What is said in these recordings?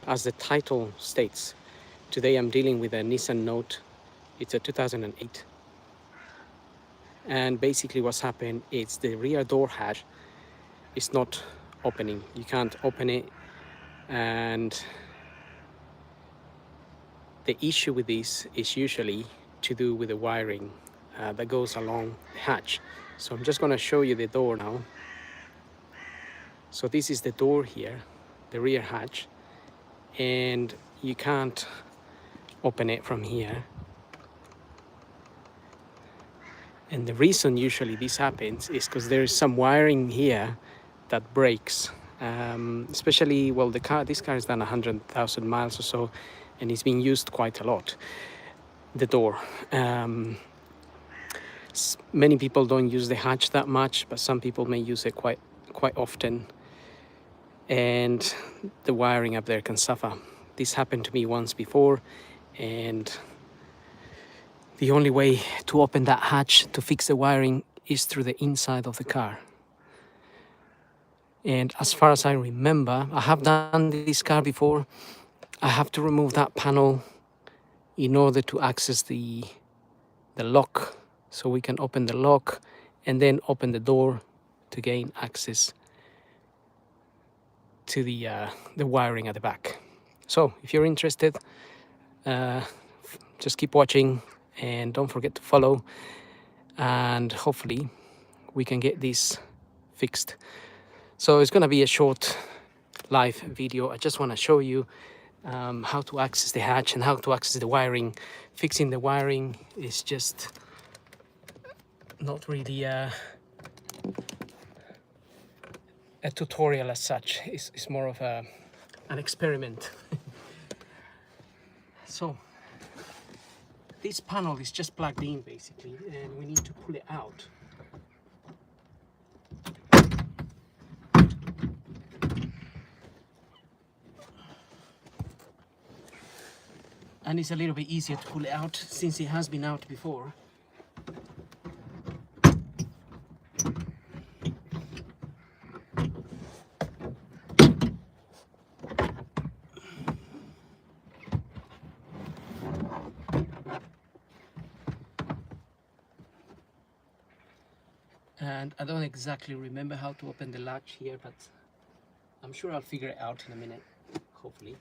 as the title states, today I'm dealing with a Nissan Note. It's a 2008. And basically what's happened is the rear door hatch is not opening. You can't open it, and the issue with this is usually to do with the wiring that goes along the hatch. So I'm just going to show you the door now. So this is the door here, the rear hatch, and you can't open it from here. And the reason usually this happens is because there is some wiring here that breaks. Especially, well, this car has done 100,000 miles or so, and it's been used quite a lot. The door. Many people don't use the hatch that much, but some people may use it quite often, and the wiring up there can suffer. This happened to me once before, and the only way to open that hatch to fix the wiring is through the inside of the car. And as far as I remember, I have done this car before. I have to remove that panel in order to access the lock, so we can open the lock and then open the door to gain access to the wiring at the back. So if you're interested, just keep watching and don't forget to follow, and hopefully we can get this fixed. So it's going to be a short live video. I just want to show you how to access the hatch and how to access the wiring. Fixing the wiring is just not really a tutorial as such. It's more of an experiment. So this panel is just plugged in basically, and we need to pull it out. And it's a little bit easier to pull it out since it has been out before. And I don't exactly remember how to open the latch here, but I'm sure I'll figure it out in a minute, hopefully.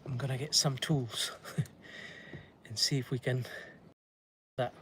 I'm gonna get some tools and see if we can that.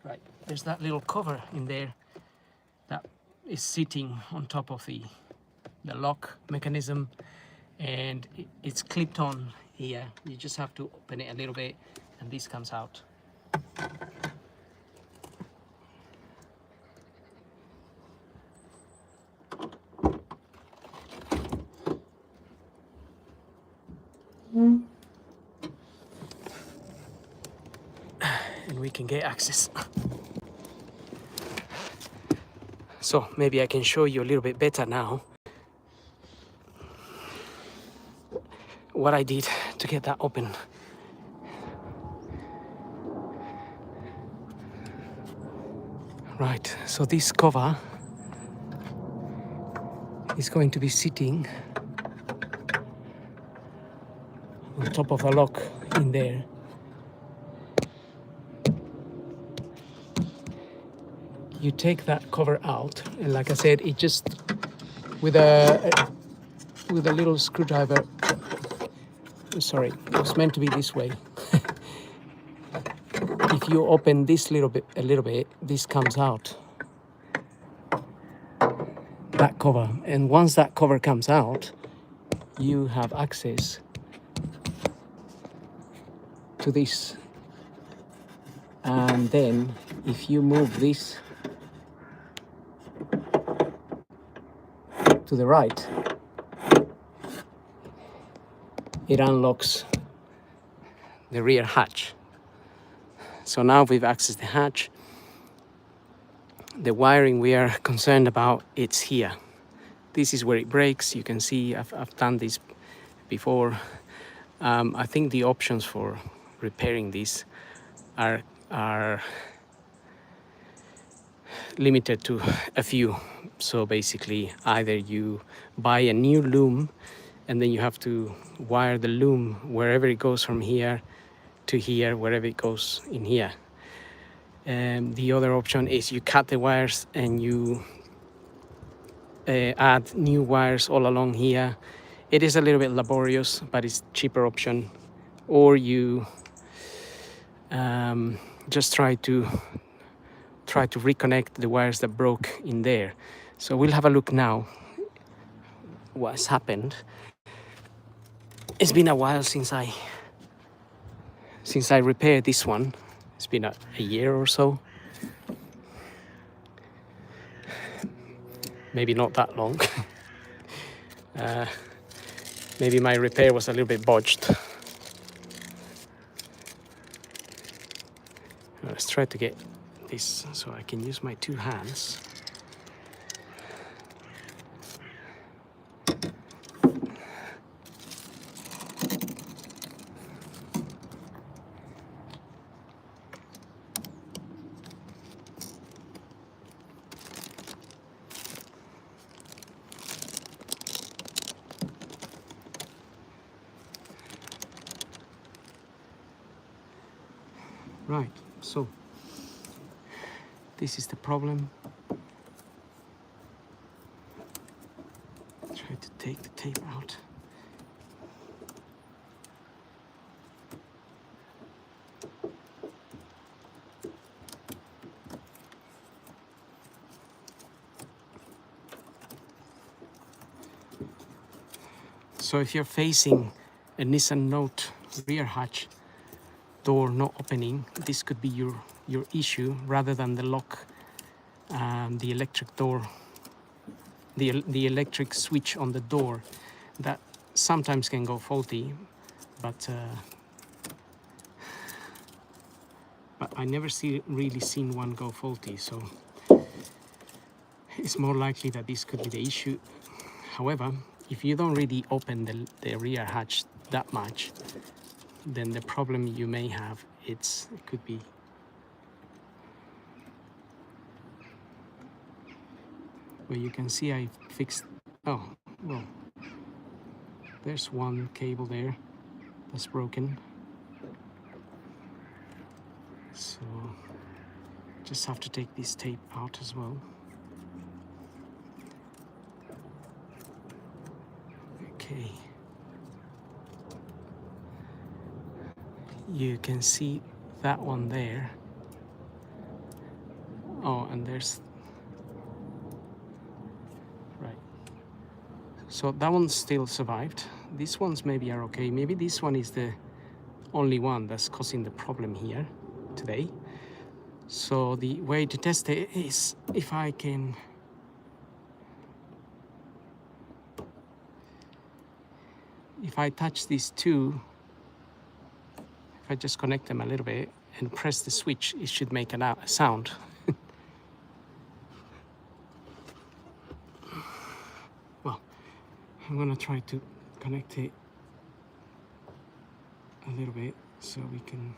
Right, there's that little cover in there that is sitting on top of the lock mechanism, and it's clipped on here. You just have to open it a little bit and this comes out. And we can get access. So maybe I can show you a little bit better now what I did to get that open. Right, so this cover is going to be sitting on top of a lock in there. You take that cover out, and like I said, it just with a little screwdriver. Sorry, it was meant to be this way. If you open this a little bit, this comes out. That cover, and once that cover comes out, you have access to this. And then if you move this to the right, it unlocks the rear hatch. So now we've accessed the hatch. The wiring we are concerned about, it's here. This is where it breaks. You can see I've done this before. I think the options for repairing this are limited to a few. So basically, either you buy a new loom and then you have to wire the loom wherever it goes from here to here, wherever it goes in here. The other option is you cut the wires and you add new wires all along here. It is a little bit laborious, but it's cheaper option. Or you just try to reconnect the wires that broke in there. So we'll have a look now what's happened. It's been a while since I repaired this one. It's been a year or so. Maybe not that long. Maybe my repair was a little bit botched. Let's try to get this so I can use my two hands. Right, so this is the problem. Try to take the tape out. So if you're facing a Nissan Note rear hatch door not opening, this could be your issue rather than the lock, the electric door, the electric switch on the door that sometimes can go faulty, but I never really seen one go faulty, so it's more likely that this could be the issue. However, if you don't really open the rear hatch that much, then the problem you may have, it could be well, you can see I fixed, oh, well, there's one cable there that's broken. So just have to take this tape out as well. Okay. You can see that one there. Oh, and there's, right. So that one still survived. These ones maybe are okay. Maybe this one is the only one that's causing the problem here today. So the way to test it is if I touch these two, if I just connect them a little bit and press the switch, it should make a sound. Well, I'm gonna try to connect it a little bit so we can.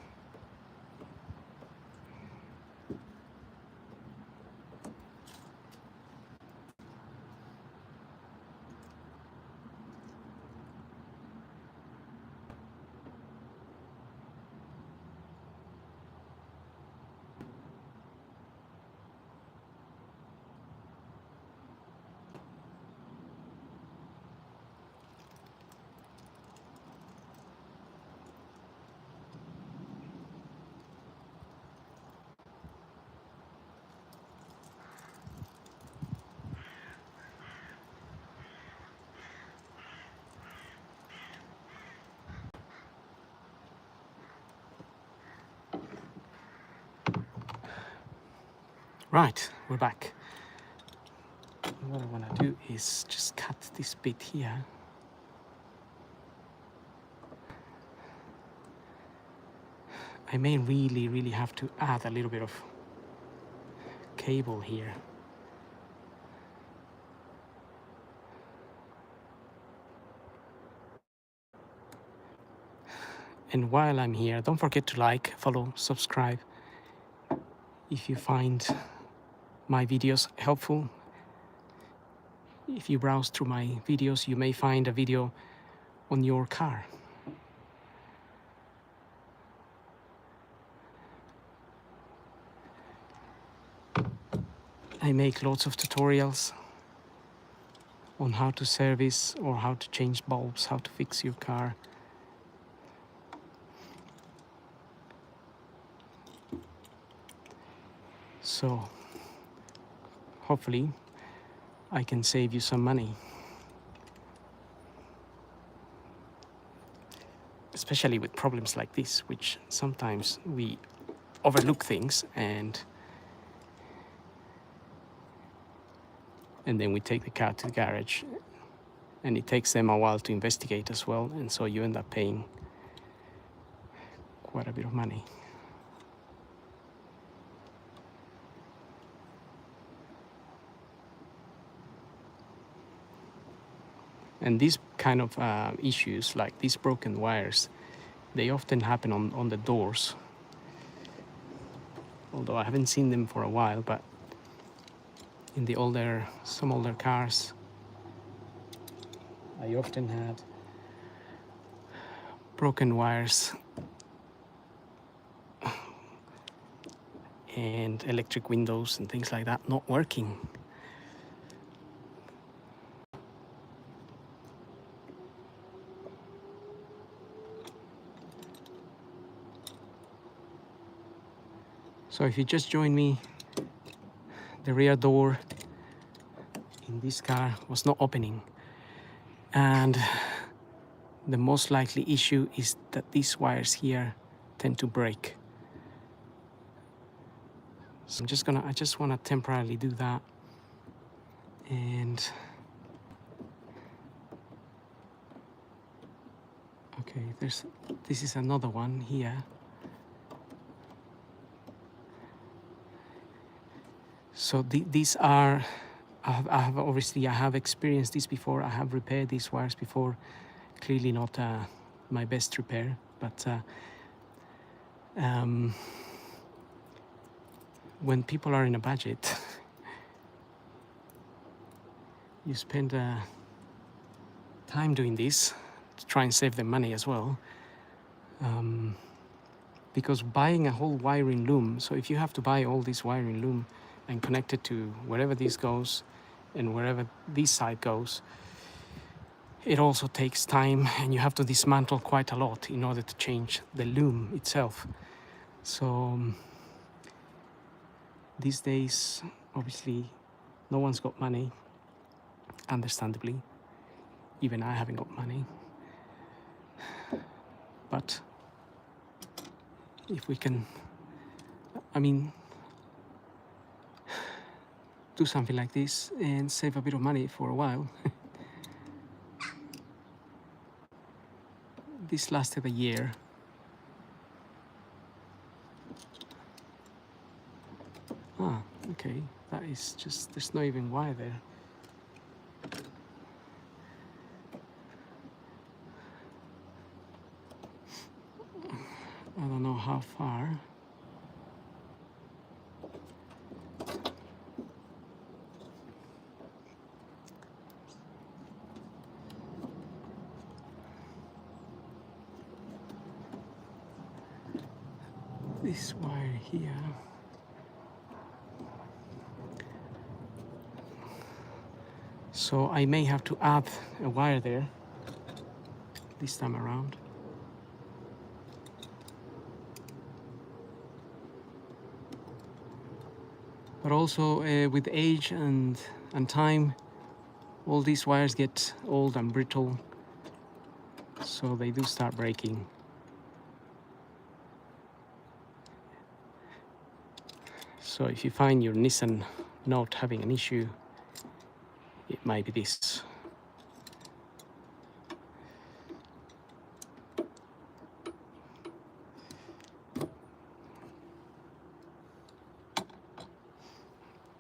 Right, we're back. What I want to do is just cut this bit here. I may really have to add a little bit of cable here. And while I'm here, don't forget to like, follow, subscribe. If you find my videos helpful, if you browse through my videos, you may find a video on your car. I make lots of tutorials on how to service or how to change bulbs, how to fix your car. So hopefully I can save you some money. Especially with problems like this, which sometimes we overlook things and then we take the car to the garage and it takes them a while to investigate as well, and so you end up paying quite a bit of money. And these kind of issues, like these broken wires, they often happen on the doors. Although I haven't seen them for a while, but in some older cars, I often had broken wires and electric windows and things like that not working. So if you just joined me, the rear door in this car was not opening. And the most likely issue is that these wires here tend to break. So I just want to temporarily do that. And okay, this is another one here. So these are, I have experienced this before. I have repaired these wires before. Clearly not my best repair, but when people are in a budget, you spend time doing this to try and save them money as well. Because buying a whole wiring loom, so if you have to buy all this wiring loom and connect it to wherever this goes and wherever this side goes, it also takes time, and you have to dismantle quite a lot in order to change the loom itself. So these days, obviously, no one's got money, understandably, even I haven't got money. But if we can, I mean, do something like this and save a bit of money for a while. This lasted a year. Ah, okay, that is just, there's not even wire there. I don't know how far. This wire here. So I may have to add a wire there this time around. But also with age and time, all these wires get old and brittle, so they do start breaking. So if you find your Nissan Note having an issue, it might be this.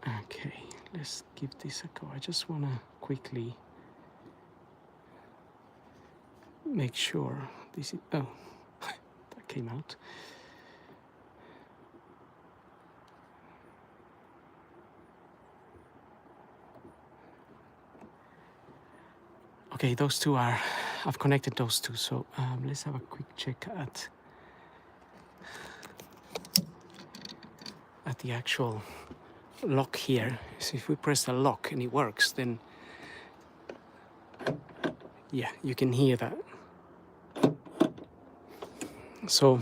Okay, let's give this a go. I just want to quickly make sure this is, oh, that came out. Okay, those two are, I've connected those two, so let's have a quick check at the actual lock here. So if we press the lock and it works, then yeah, you can hear that. So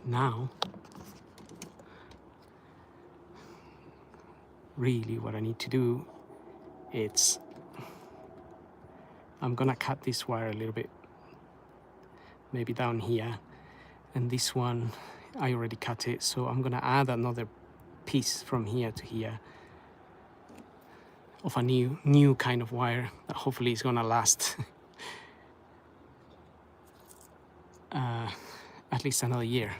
now, really what I need to do, it's, I'm gonna cut this wire a little bit, maybe down here, and this one, I already cut it, so I'm gonna add another piece from here to here of a new kind of wire that hopefully is gonna last at least another year.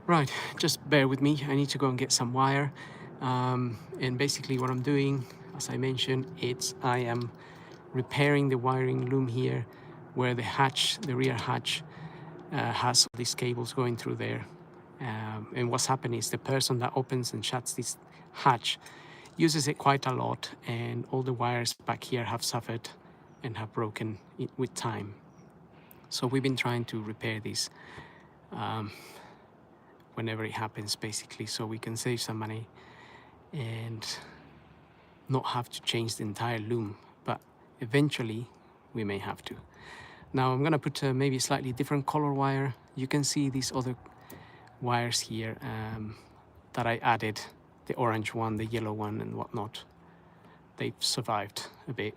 Right, just bear with me. I need to go and get some wire. And basically what I'm doing, as I mentioned, I am repairing the wiring loom here where the hatch, the rear hatch, has all these cables going through there. And what's happening is the person that opens and shuts this hatch uses it quite a lot, and all the wires back here have suffered and have broken with time. So we've been trying to repair this whenever it happens, basically, so we can save some money and not have to change the entire loom, but eventually we may have to. Now I'm gonna put maybe a slightly different color wire. You can see these other wires here that I added, the orange one, the yellow one, and whatnot. They've survived a bit.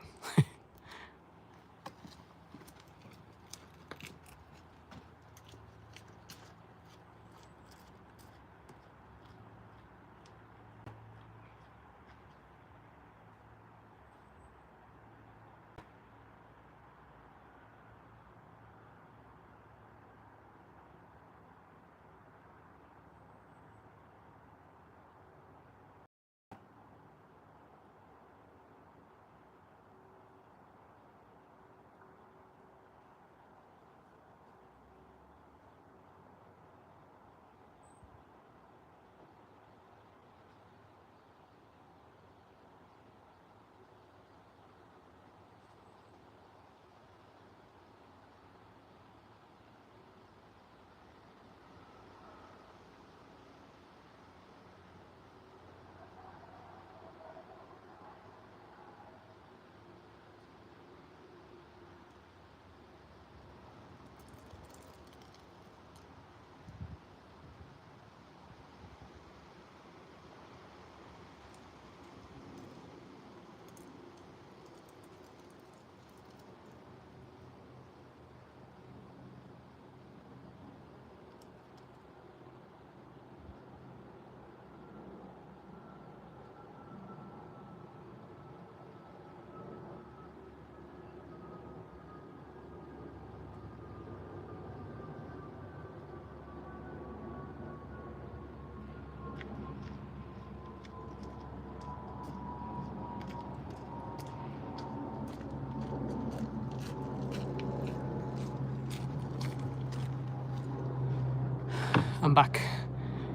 I'm back,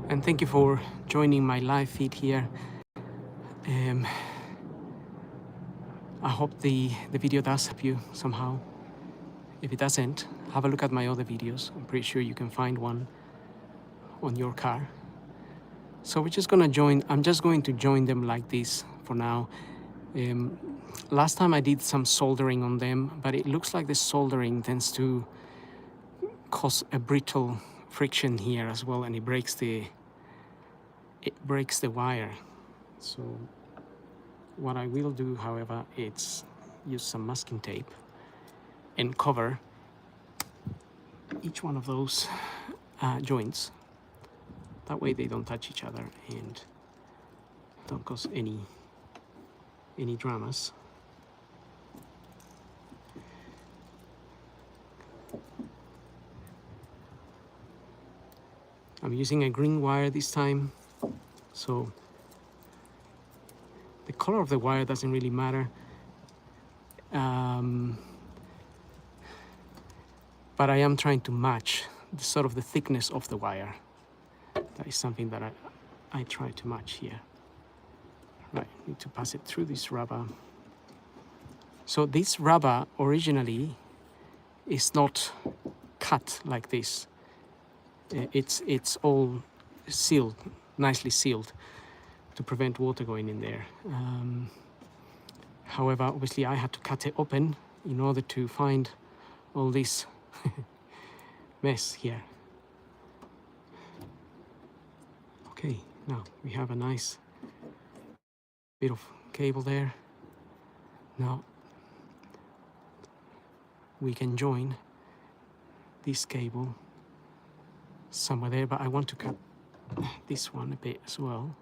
and thank you for joining my live feed here. I hope the video does help you somehow. If it doesn't, have a look at my other videos. I'm pretty sure you can find one on your car. So we're just gonna join, I'm just going to join them like this for now. Last time I did some soldering on them, but it looks like the soldering tends to cause a brittle friction here as well, and it breaks the wire. So what I will do, however, is use some masking tape and cover each one of those joints. That way they don't touch each other and don't cause any dramas. I'm using a green wire this time, so the color of the wire doesn't really matter. But I am trying to match the sort of the thickness of the wire. That is something that I try to match here. Right, need to pass it through this rubber. So this rubber originally is not cut like this. It's all sealed, nicely sealed, to prevent water going in there. However, obviously I had to cut it open in order to find all this mess here. Okay, now we have a nice bit of cable there. Now we can join this cable somewhere there, but I want to cut this one a bit as well.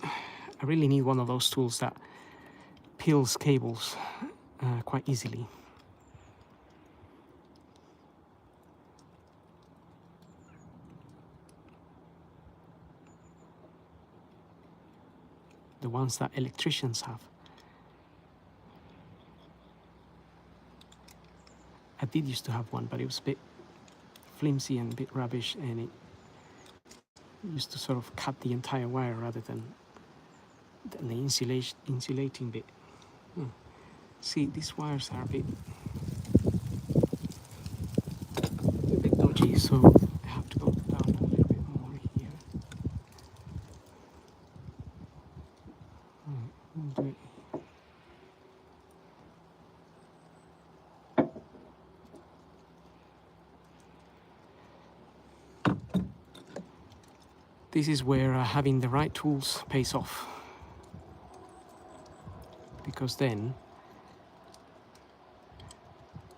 I really need one of those tools that peels cables quite easily. The ones that electricians have. I did used to have one, but it was a bit flimsy and a bit rubbish, and it used to sort of cut the entire wire rather than the insulating bit. See, these wires are a bit dodgy, so I have to go down a little bit more here. We'll do it. This is where having the right tools pays off, because then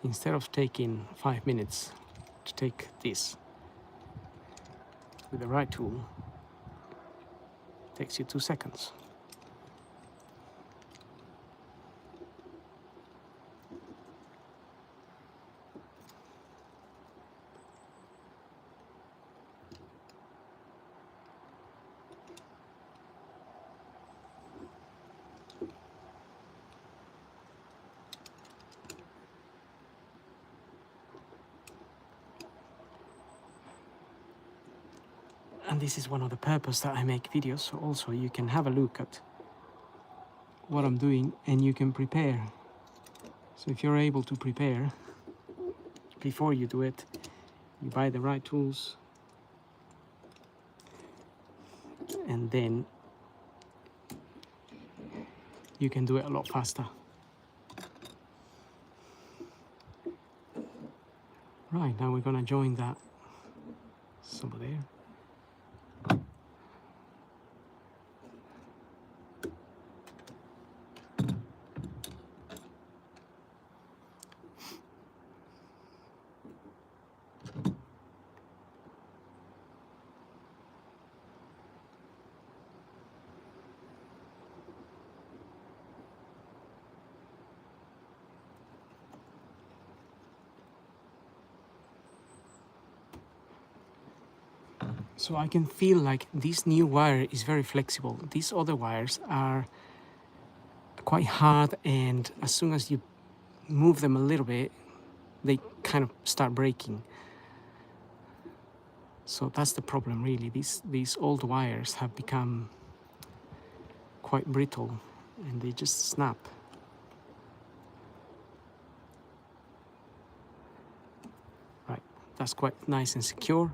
instead of taking 5 minutes to take this with the right tool, it takes you 2 seconds. And this is one of the purpose that I make videos, so also you can have a look at what I'm doing and you can prepare. So if you're able to prepare before you do it, you buy the right tools, and then you can do it a lot faster. Right, now we're gonna join that somewhere there. So I can feel like this new wire is very flexible. These other wires are quite hard, and as soon as you move them a little bit, they kind of start breaking. So that's the problem, really. These old wires have become quite brittle and they just snap. Right, that's quite nice and secure.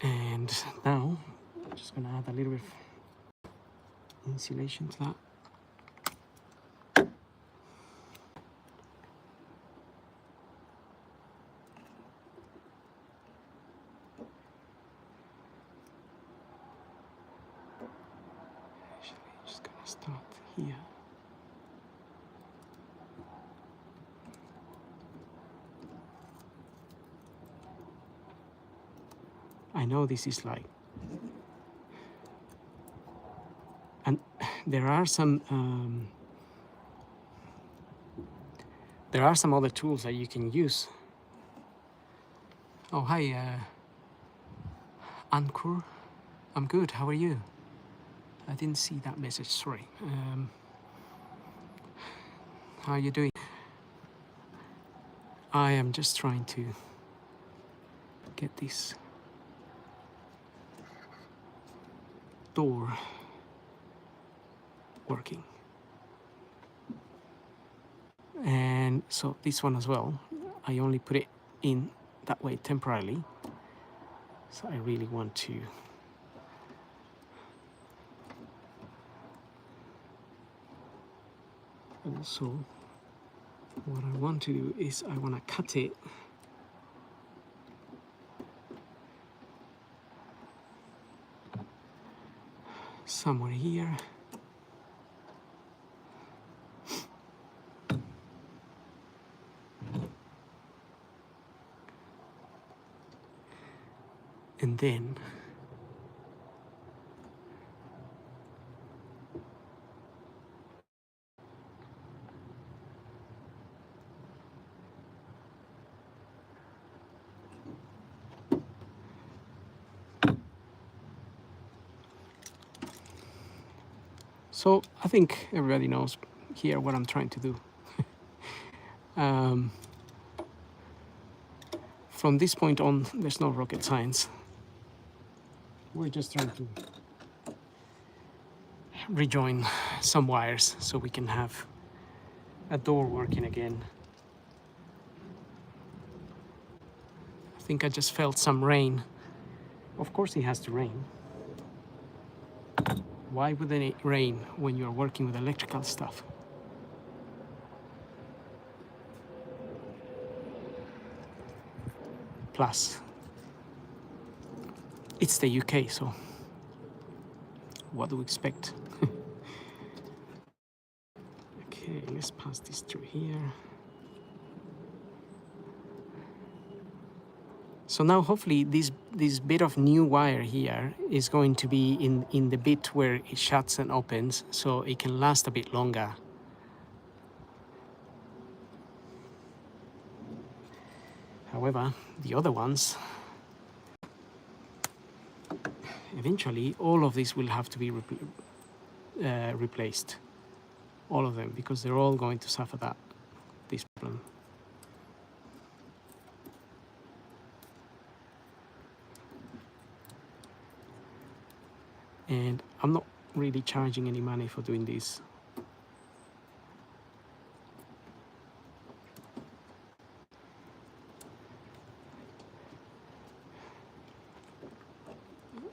And now I'm just gonna add a little bit of insulation to that. Actually, just gonna start here. I know this is like, and there are some other tools that you can use. Oh, hi, Ankur. I'm good. How are you? I didn't see that message. Sorry. How are you doing? I am just trying to get this door working. And so this one as well, I only put it in that way temporarily. So I really want to also, what I want to do is I want to cut it somewhere here. And then so I think everybody knows here what I'm trying to do. From this point on, there's no rocket science. We're just trying to rejoin some wires so we can have a door working again. I think I just felt some rain. Of course it has to rain. Why wouldn't it rain when you're working with electrical stuff? Plus, it's the UK, so what do we expect? Okay, let's pass this through here. So now hopefully this bit of new wire here is going to be in the bit where it shuts and opens, so it can last a bit longer. However, the other ones, eventually all of these will have to be replaced. All of them, because they're all going to suffer this problem. And I'm not really charging any money for doing this.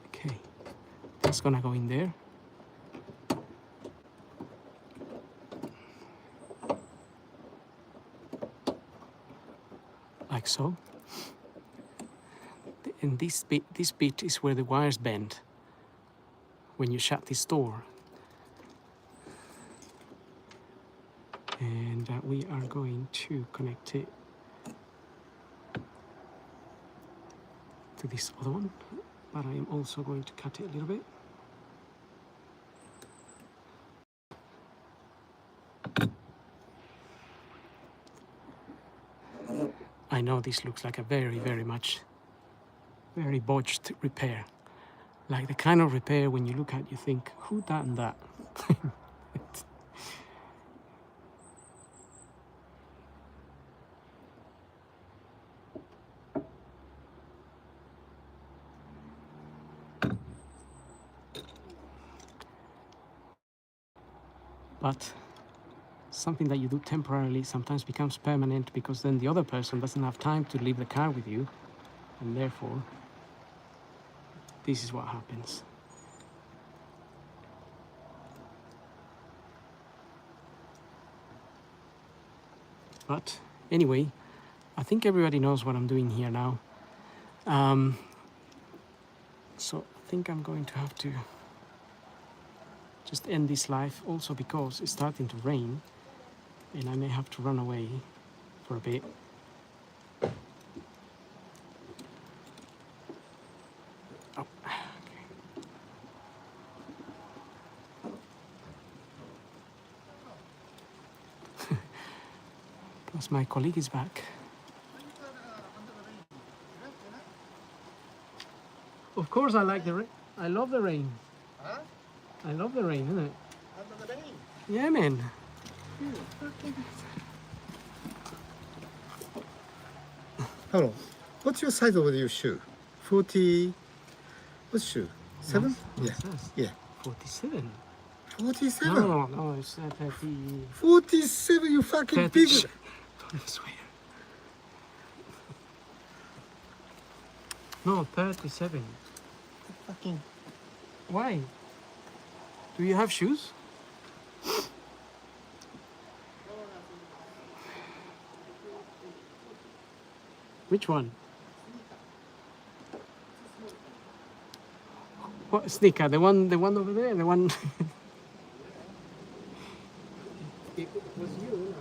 Okay, that's gonna go in there. Like so. And this bit is where the wires bend when you shut this door. And we are going to connect it to this other one, but I am also going to cut it a little bit. I know this looks like a very botched repair. Like the kind of repair when you look at you think, who done that? But something that you do temporarily sometimes becomes permanent, because then the other person doesn't have time to leave the car with you, and therefore this is what happens. But anyway, I think everybody knows what I'm doing here now. So I think I'm going to have to just end this live, also because it's starting to rain and I may have to run away for a bit. Oh, okay. Plus my colleague is back. Of course I like the rain. I love the rain. Huh? I love the rain, isn't it? Under the rain. Yeah, man. Hello. What's your size of your shoe? 40. What's shoe? 7? What Yeah. says? Yeah. 47. 47. No, it's 30. 47. You fucking 30. big. Don't swear. No, 37. Fucking. Why? Do you have shoes? Which one? What sneaker? The one over there. The one. It was you.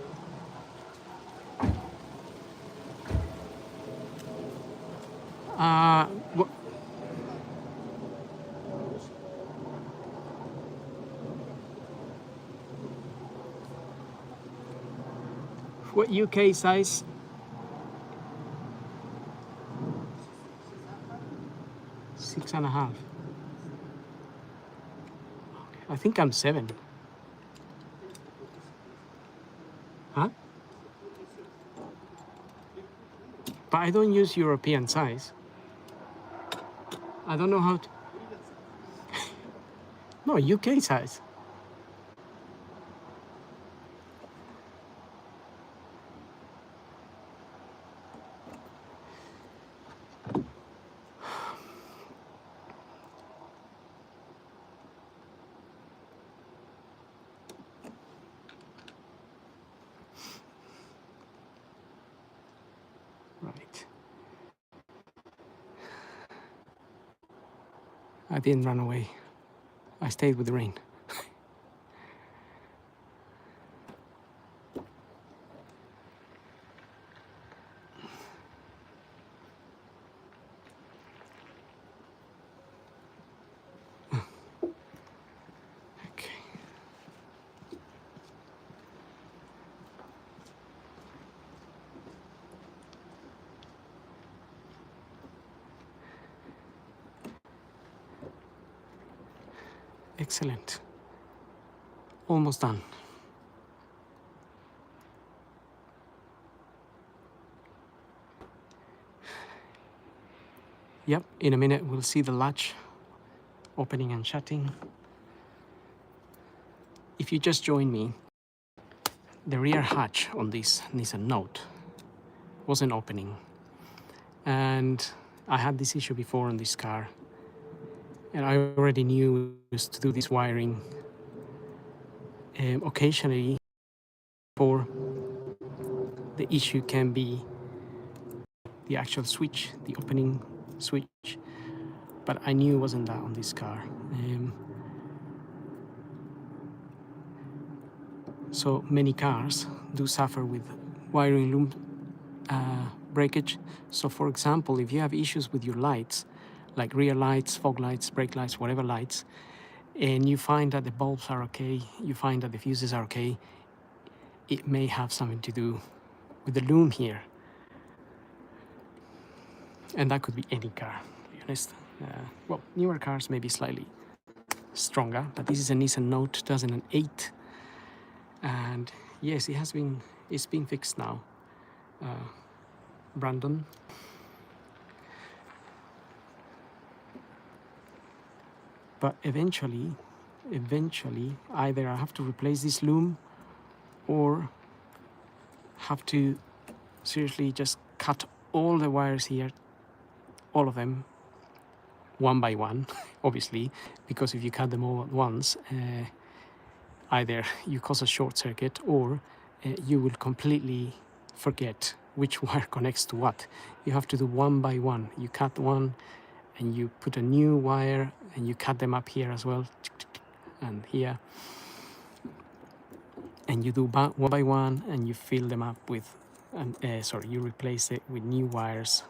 What? What UK size? 6.5. Okay, I think I'm 7. Huh? But I don't use European size. I don't know how to. No, UK size. Right. I didn't run away. I stayed with the rain. Okay. Excellent. Almost done. Yep, in a minute we'll see the latch opening and shutting. If you just join me, the rear hatch on this Nissan Note wasn't opening. And I had this issue before on this car. And I already knew to do this wiring occasionally, for the issue can be the actual switch, the opening switch, but I knew it wasn't that on this car. So many cars do suffer with wiring loom breakage. So for example, if you have issues with your lights, like rear lights, fog lights, brake lights, whatever lights, and you find that the bulbs are okay, you find that the fuses are okay, it may have something to do with the loom here. And that could be any car, to be honest. Well, newer cars may be slightly stronger, but this is a Nissan Note 2008, and yes, it's been fixed now. Brandon. But eventually, either I have to replace this loom or have to seriously just cut all the wires here, all of them, one by one, obviously, because if you cut them all at once, either you cause a short circuit or you will completely forget which wire connects to what. You have to do one by one. You cut one and you put a new wire and you cut them up here as well and here, and you do one by one and you fill them up with you replace it with new wires,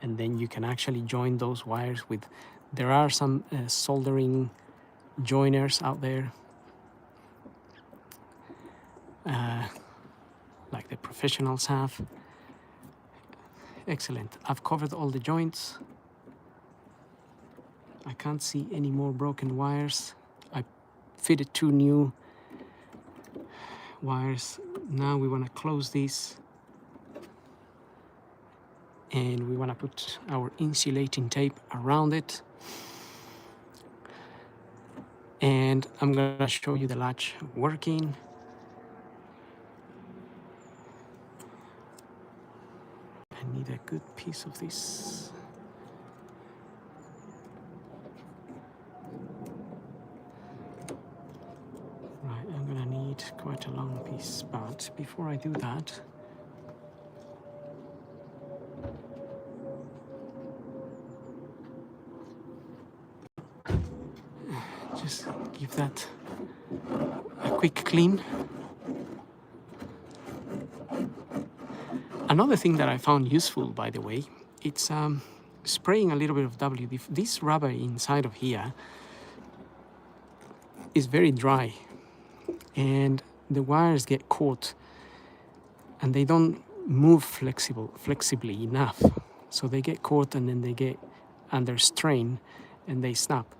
and then you can actually join those wires with, there are some soldering joiners out there, like the professionals have. Excellent. I've covered all the joints. I can't see any more broken wires. I fitted 2 new wires. Now we want to close these and we want to put our insulating tape around it. And I'm going to show you the latch working. I need a good piece of this. Right, I'm going to need quite a long piece, but before I do that, just give that a quick clean. Another thing that I found useful, by the way, it's spraying a little bit of WD. This rubber inside of here is very dry and the wires get caught and they don't move flexibly enough. So they get caught and then they get under strain and they snap.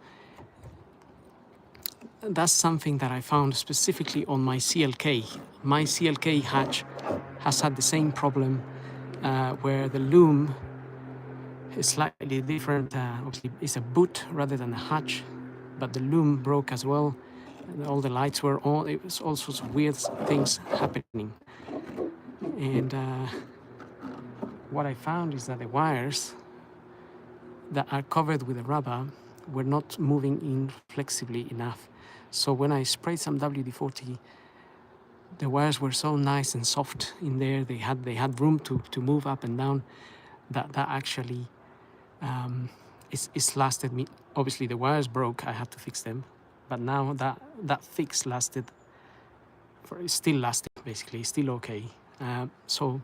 That's something that I found specifically on my CLK. My CLK hatch has had the same problem where the loom is slightly different. Obviously, it's a boot rather than a hatch, but the loom broke as well. And all the lights were on. It was all sorts of weird things happening. And what I found is that the wires that are covered with the rubber were not moving in flexibly enough. So when I sprayed some WD-40, the wires were so nice and soft in there. They had room to move up and down. That actually it's lasted me. Obviously the wires broke. I had to fix them, but now that fix lasted. It's still lasting basically. Still okay. So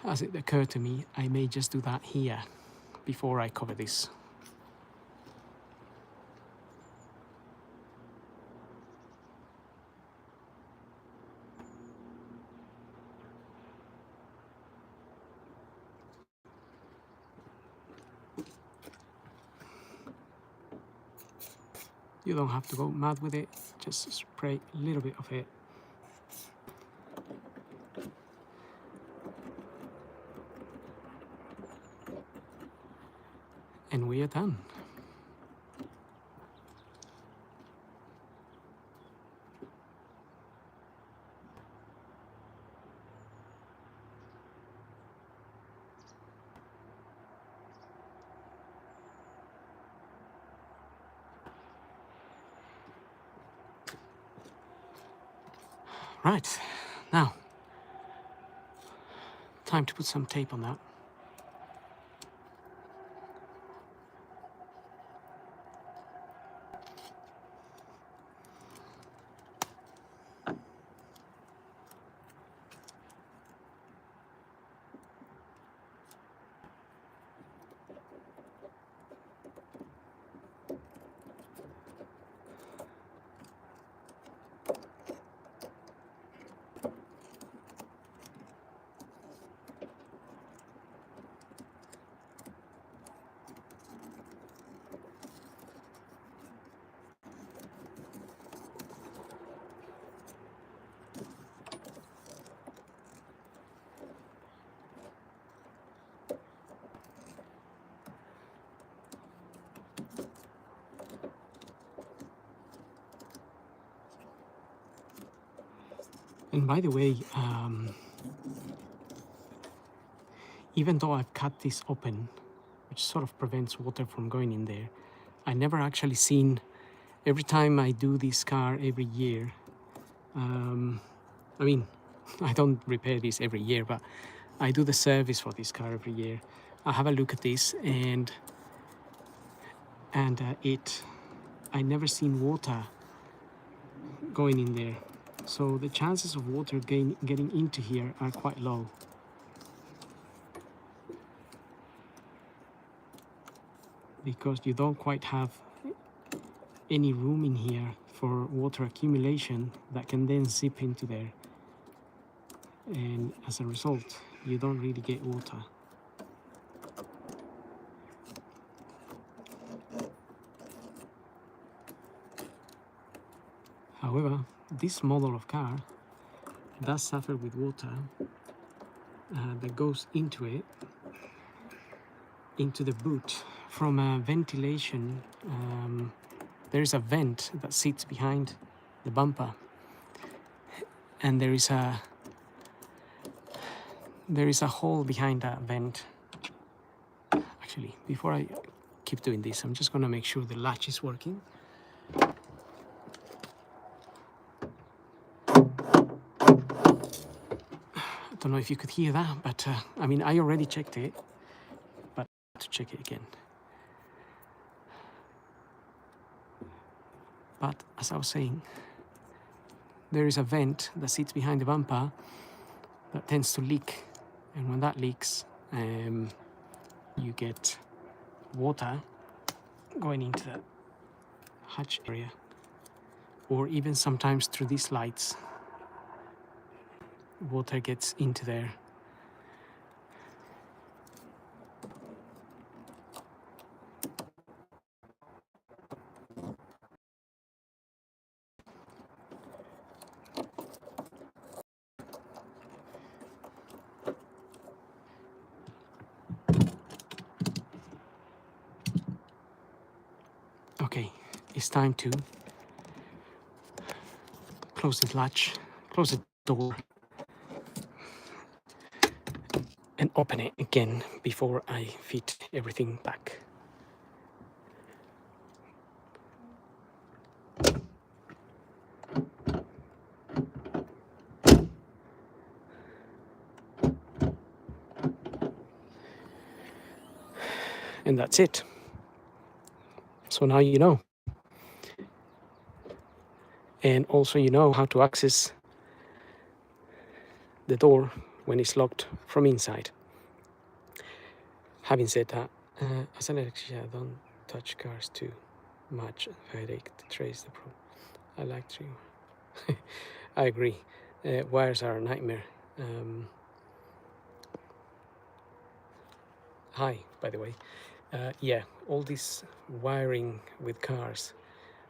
as it occurred to me, I may just do that here before I cover this. You don't have to go mad with it, just spray a little bit of it. And we are done. Right, now, time to put some tape on that. And by the way, even though I've cut this open, which sort of prevents water from going in there, I never actually seen, every time I do this car every year, I mean, I don't repair this every year, but I do the service for this car every year. I have a look at this, and I never seen water going in there. So the chances of water getting into here are quite low. Because you don't quite have any room in here for water accumulation that can then seep into there. And as a result, you don't really get water. However, this model of car does suffer with water that goes into it, into the boot from a ventilation. There is a vent that sits behind the bumper, and there is a hole behind that vent. Actually, before I keep doing this, I'm just going to make sure the latch is working. I don't know if you could hear that, but I mean, I already checked it, but I have to check it again. But as I was saying, there is a vent that sits behind the bumper that tends to leak, and when that leaks, you get water going into that hatch area, or even sometimes through these lights, water gets into there. Okay, it's time to close the latch, close the door, and open it again before I fit everything back. And that's it. So now you know. And also you know how to access the door when it's locked from inside. Having said that, as an electrician, I don't touch cars too much. Headache to trace the problem. I like to. I agree. Wires are a nightmare. Hi, by the way. Yeah, all this wiring with cars.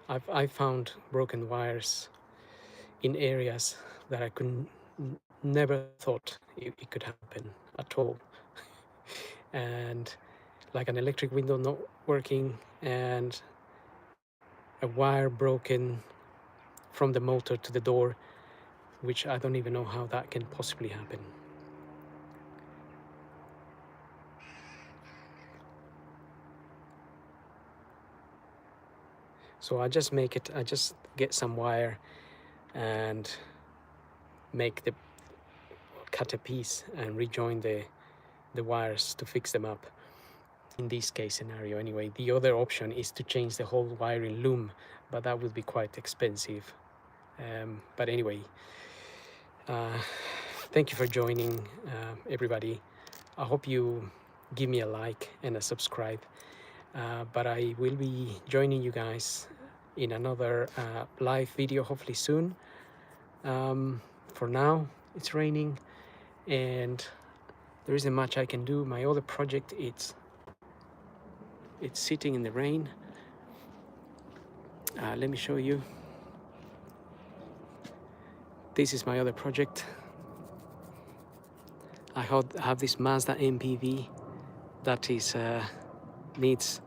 I found broken wires in areas that I never thought it could happen at all. And like an electric window not working, and a wire broken from the motor to the door, which I don't even know how that can possibly happen. So I just get some wire and cut a piece and rejoin the wires to fix them up. In this case scenario anyway. The other option is to change the whole wiring loom, but that would be quite expensive. But anyway, thank you for joining, everybody. I hope you give me a like and a subscribe, but I will be joining you guys in another live video hopefully soon. For now it's raining and there isn't much I can do. My other project, it's sitting in the rain. Let me show you. This is my other project. I have this Mazda MPV that is needs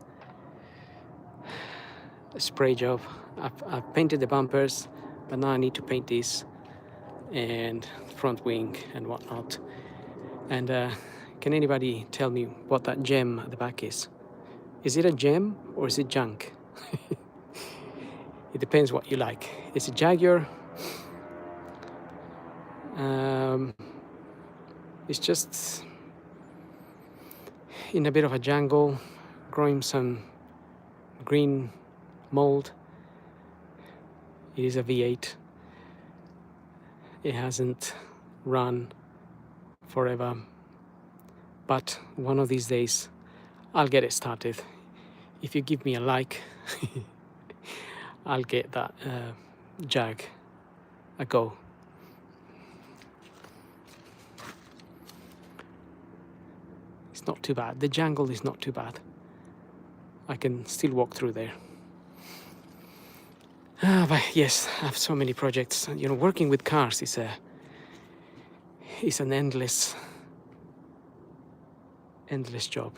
a spray job. I've painted the bumpers, but now I need to paint this. and front wing and whatnot. And can anybody tell me what that gem at the back is? Is it a gem or is it junk? It depends what you like. It's a Jaguar. It's just in a bit of a jungle, growing some green mold. It is a V8. It hasn't run forever, but one of these days I'll get it started. If you give me a like, I'll get that Jag a go. It's not too bad. The jungle is not too bad. I can still walk through there. But yes, I have so many projects. You know, working with cars is an endless job.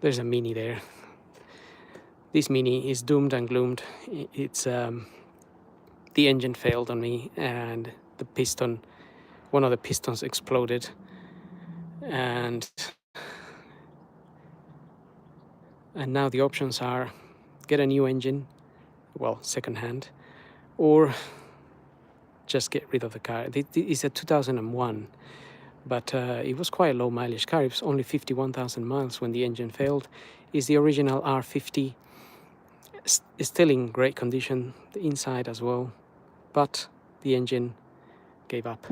There's a Mini there. This Mini is doomed and gloomed. It's the engine failed on me, and the piston, one of the pistons exploded, and now the options are get a new engine, well, second-hand, or just get rid of the car. It's a 2001, but it was quite a low mileage car. It was only 51,000 miles when the engine failed. It's the original R50. It's still in great condition, the inside as well, but the engine gave up.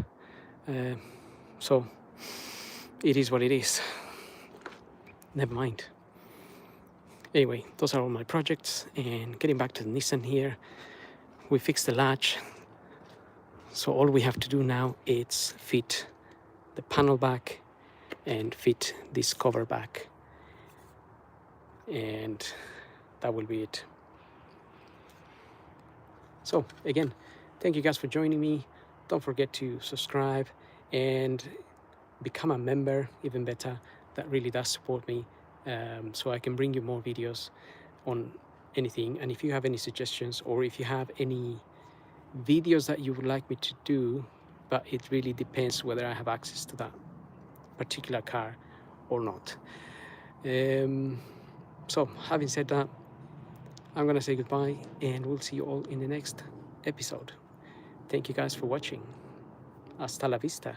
So it is what it is. Never mind. Anyway, those are all my projects, and getting back to the Nissan here, we fixed the latch. So all we have to do now is fit the panel back and fit this cover back, and that will be it. So again, thank you guys for joining me. Don't forget to subscribe and become a member, even better. That really does support me, so I can bring you more videos on anything. And if you have any suggestions, or if you have any videos that you would like me to do, but it really depends whether I have access to that particular car or not. So having said that, I'm gonna say goodbye, and we'll see you all in the next episode. Thank you guys for watching. Hasta la vista.